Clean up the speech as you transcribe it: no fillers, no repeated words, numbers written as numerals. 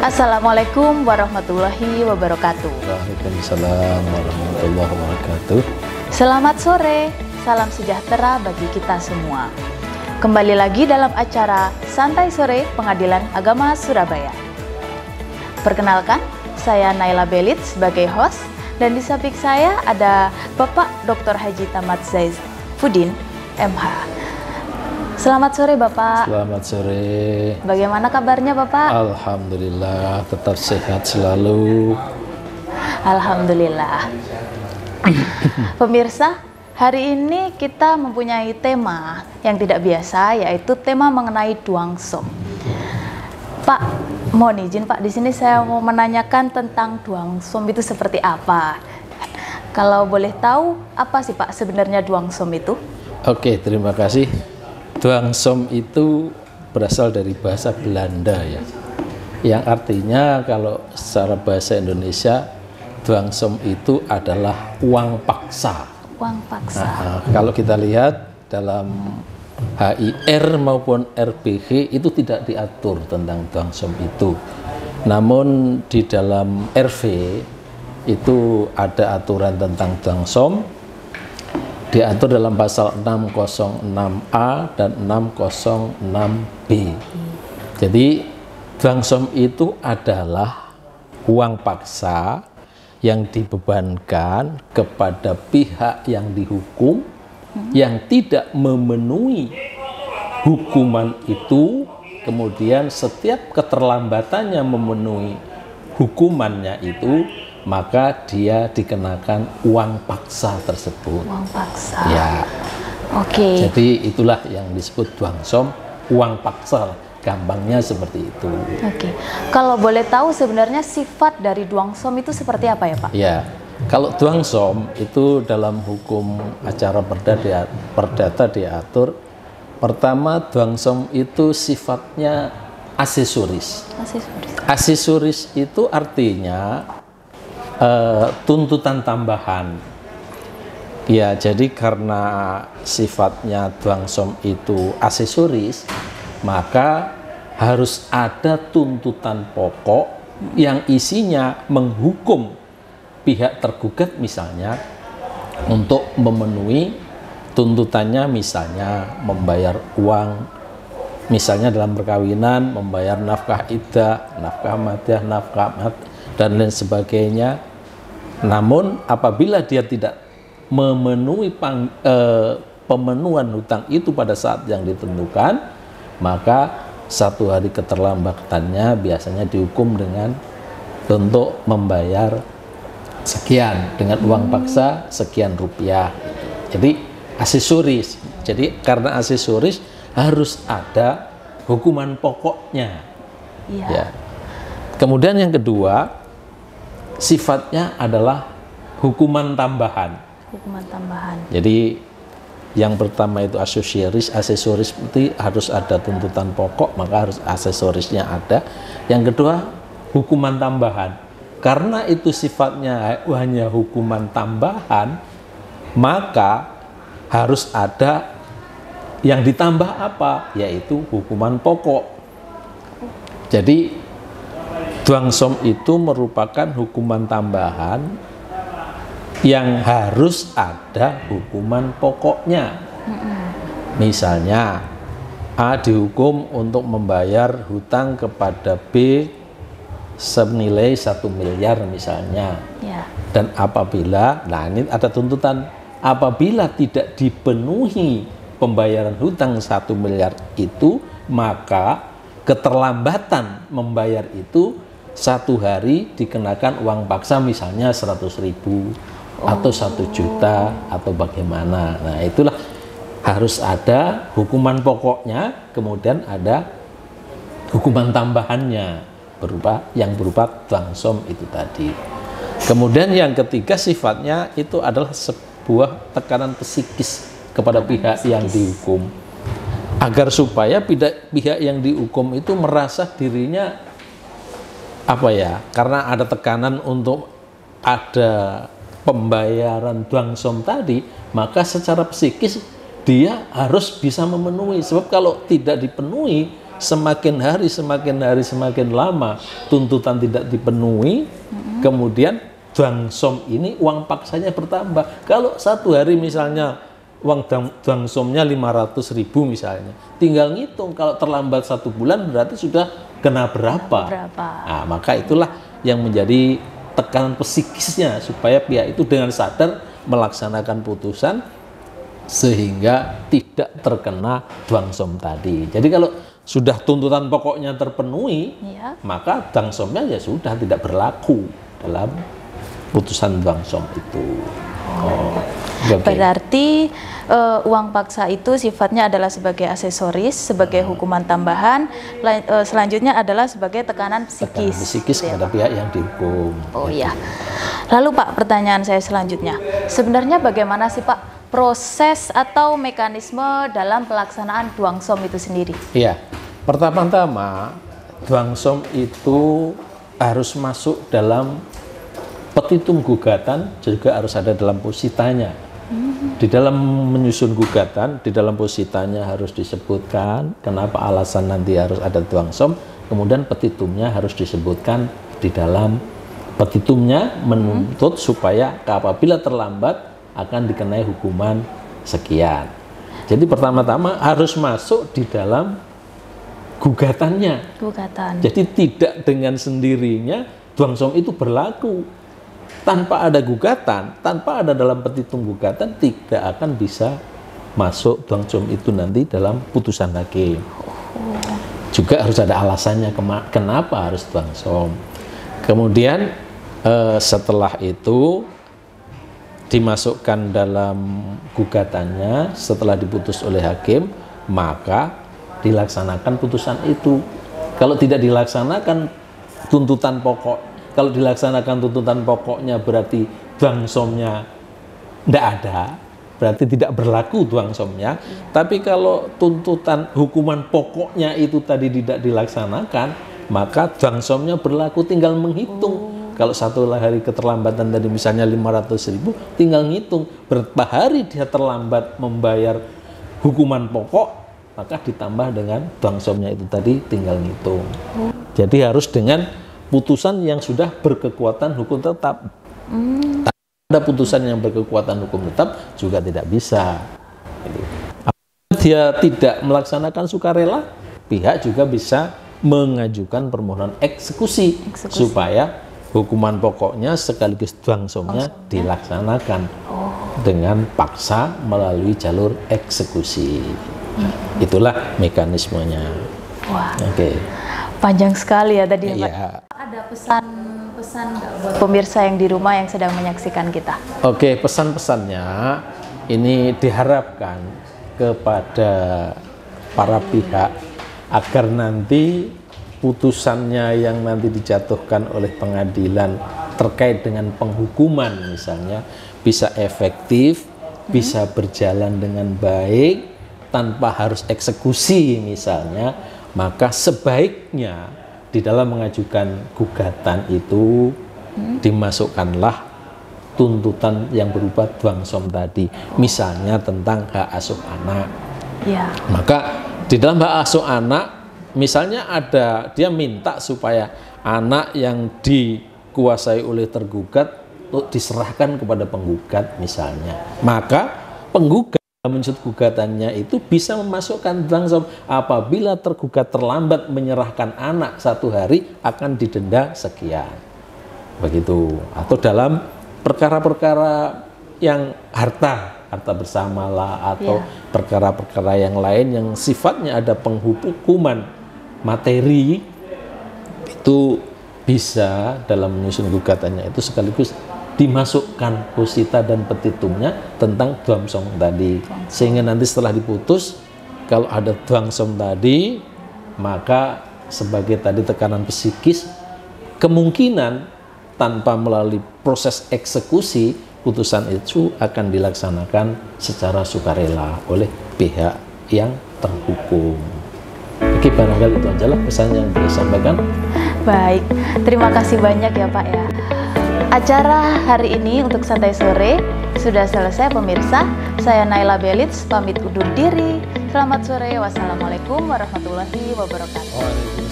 Assalamualaikum warahmatullahi wabarakatuh. Waalaikumsalam warahmatullahi wabarakatuh. Selamat sore, salam sejahtera bagi kita semua. Kembali lagi dalam acara Santai Sore Pengadilan Agama Surabaya. Perkenalkan, saya Naila Belit sebagai host dan di samping saya ada Bapak Dr. Haji Tamat Zaifuddin, MH. Selamat sore Bapak. Selamat sore. Bagaimana kabarnya Bapak? Alhamdulillah, tetap sehat selalu. Alhamdulillah. Pemirsa, hari ini kita mempunyai tema yang tidak biasa, yaitu tema mengenai Duangsom. Pak, mohon izin Pak, di sini saya mau menanyakan tentang Duangsom itu seperti apa. Kalau boleh tahu, apa sih Pak sebenarnya Duangsom itu? Oke, terima kasih. Duangsom itu berasal dari bahasa Belanda ya, yang artinya kalau secara bahasa Indonesia Duangsom itu adalah uang paksa. Uang paksa. Kalau kita lihat dalam HIR maupun RBG itu tidak diatur tentang Duangsom itu, namun di dalam RV itu ada aturan tentang Duangsom, diatur dalam pasal 606A dan 606B. Jadi Duangsom itu adalah uang paksa yang dibebankan kepada pihak yang dihukum yang tidak memenuhi hukuman itu, kemudian setiap keterlambatannya memenuhi hukumannya itu, maka dia dikenakan uang paksa tersebut. Uang paksa. Ya. Oke. Jadi itulah yang disebut Duangsom, uang paksa. Gampangnya seperti itu. Oke. Kalau boleh tahu sebenarnya sifat dari Duangsom itu seperti apa ya Pak? Ya. Kalau Duangsom itu dalam hukum acara perdata diatur, pertama Duangsom itu sifatnya aksesoris. Aksesoris itu artinya tuntutan tambahan. Ya, jadi karena sifatnya Duangsom itu aksesoris, maka harus ada tuntutan pokok yang isinya menghukum pihak tergugat misalnya untuk memenuhi tuntutannya, misalnya membayar uang, misalnya dalam perkawinan membayar nafkah iddah, nafkah madyah, nafkah mat, dan lain sebagainya. Namun apabila dia tidak memenuhi pemenuhan hutang itu pada saat yang ditentukan, maka 1 hari keterlambatannya biasanya dihukum dengan untuk membayar sekian dengan uang paksa sekian rupiah. Jadi aksesoris. Jadi karena aksesoris harus ada hukuman pokoknya. Iya. Ya. Kemudian yang kedua, sifatnya adalah hukuman tambahan. Hukuman tambahan. Jadi yang pertama itu aksesoris itu harus ada tuntutan pokok, maka harus aksesorisnya ada. Yang kedua, hukuman tambahan. Karena itu sifatnya hanya hukuman tambahan, maka harus ada yang ditambah apa? Yaitu hukuman pokok. Jadi Duangsom itu merupakan hukuman tambahan yang harus ada hukuman pokoknya. Misalnya A dihukum untuk membayar hutang kepada B senilai 1 miliar misalnya. Ya. Dan apabila, nah ini ada tuntutan, apabila tidak dipenuhi pembayaran hutang 1 miliar itu, maka keterlambatan membayar itu 1 hari dikenakan uang paksa misalnya 100.000 atau 1 juta atau bagaimana. Nah itulah harus ada hukuman pokoknya, kemudian ada hukuman tambahannya berupa Duangsom itu tadi. Kemudian yang ketiga sifatnya itu adalah sebuah tekanan psikis kepada pihak yang dihukum, agar supaya pihak yang dihukum itu merasa dirinya karena ada tekanan untuk ada pembayaran Duangsom tadi, maka secara psikis dia harus bisa memenuhi. Sebab kalau tidak dipenuhi, semakin hari semakin lama tuntutan tidak dipenuhi, kemudian dwangsom ini uang paksanya bertambah. Kalau satu hari misalnya uang dwangsomnya 500.000 misalnya, tinggal ngitung kalau terlambat 1 bulan berarti sudah kena berapa. Nah, maka itulah yang menjadi tekanan psikisnya supaya pihak itu dengan sadar melaksanakan putusan sehingga tidak terkena dwangsom tadi. Jadi kalau sudah tuntutan pokoknya terpenuhi, maka dwangsomnya ya sudah tidak berlaku dalam putusan dwangsom itu. Berarti uang paksa itu sifatnya adalah sebagai aksesoris, sebagai hukuman tambahan, selanjutnya adalah sebagai tekanan psikis. Tekanan psikis kepada pihak yang dihukum. Oh iya. Lalu Pak, pertanyaan saya selanjutnya, sebenarnya bagaimana sih Pak proses atau mekanisme dalam pelaksanaan dwangsom itu sendiri? Iya, pertama-tama dwangsom itu harus masuk dalam petitum gugatan, juga harus ada dalam positanya. Di dalam menyusun gugatan, di dalam positanya harus disebutkan kenapa alasan nanti harus ada dwangsom, kemudian petitumnya harus disebutkan di dalam petitumnya menuntut supaya apabila terlambat akan dikenai hukuman sekian. Jadi pertama-tama harus masuk di dalam gugatannya. Jadi tidak dengan sendirinya dwangsom itu berlaku. Tanpa ada gugatan, tanpa ada dalam petitum gugatan, tidak akan bisa masuk dwangsom itu nanti dalam putusan hakim. Juga harus ada alasannya kenapa harus dwangsom. Kemudian setelah itu dimasukkan dalam gugatannya, setelah diputus oleh hakim, maka dilaksanakan putusan itu. Kalau tidak dilaksanakan tuntutan pokok, kalau dilaksanakan tuntutan pokoknya berarti dwangsomnya tidak ada, berarti tidak berlaku dwangsomnya. Tapi kalau tuntutan hukuman pokoknya itu tadi tidak dilaksanakan, maka dwangsomnya berlaku, tinggal menghitung. Kalau satu hari keterlambatan tadi misalnya 500.000, tinggal ngitung berapa hari dia terlambat membayar hukuman pokok, maka ditambah dengan dwangsomnya itu tadi, tinggal ngitung. Jadi harus dengan putusan yang sudah berkekuatan hukum tetap. Ada putusan yang berkekuatan hukum tetap juga tidak bisa. Dia tidak melaksanakan sukarela, pihak juga bisa mengajukan permohonan eksekusi. Supaya hukuman pokoknya sekaligus dwangsomnya dilaksanakan dengan paksa melalui jalur eksekusi. Itulah mekanismenya. Wah, panjang sekali ya tadi ya Pak. Ada pesan-pesan buat pemirsa yang di rumah yang sedang menyaksikan kita? Oke, pesan-pesannya ini diharapkan kepada para pihak agar nanti putusannya yang nanti dijatuhkan oleh pengadilan terkait dengan penghukuman misalnya bisa efektif, bisa berjalan dengan baik tanpa harus eksekusi misalnya, maka sebaiknya di dalam mengajukan gugatan itu dimasukkanlah tuntutan yang berupa dwangsom tadi, misalnya tentang hak asuh anak. Maka di dalam hak asuh anak misalnya ada, dia minta supaya anak yang dikuasai oleh tergugat diserahkan kepada penggugat misalnya, maka penggugat menyebut gugatannya itu bisa memasukkan dwangsom. Apabila tergugat terlambat menyerahkan anak 1 hari akan didenda sekian, begitu. Atau dalam perkara-perkara yang harta bersama lah, atau perkara-perkara yang lain yang sifatnya ada penghukuman materi, itu bisa dalam menyusun gugatannya itu sekaligus dimasukkan posita dan petitumnya tentang dwangsom tadi, sehingga nanti setelah diputus kalau ada dwangsom tadi, maka sebagai tadi tekanan psikis, kemungkinan tanpa melalui proses eksekusi putusan itu akan dilaksanakan secara sukarela oleh pihak yang terhukum. Oke, barangkali itu aja lah pesan yang bisa sampaikan. Baik, terima kasih banyak ya Pak ya. Acara hari ini untuk Santai Sore sudah selesai pemirsa. Saya Naila Belits pamit undur diri. Selamat sore, wassalamualaikum warahmatullahi wabarakatuh. Waalaikumsalam.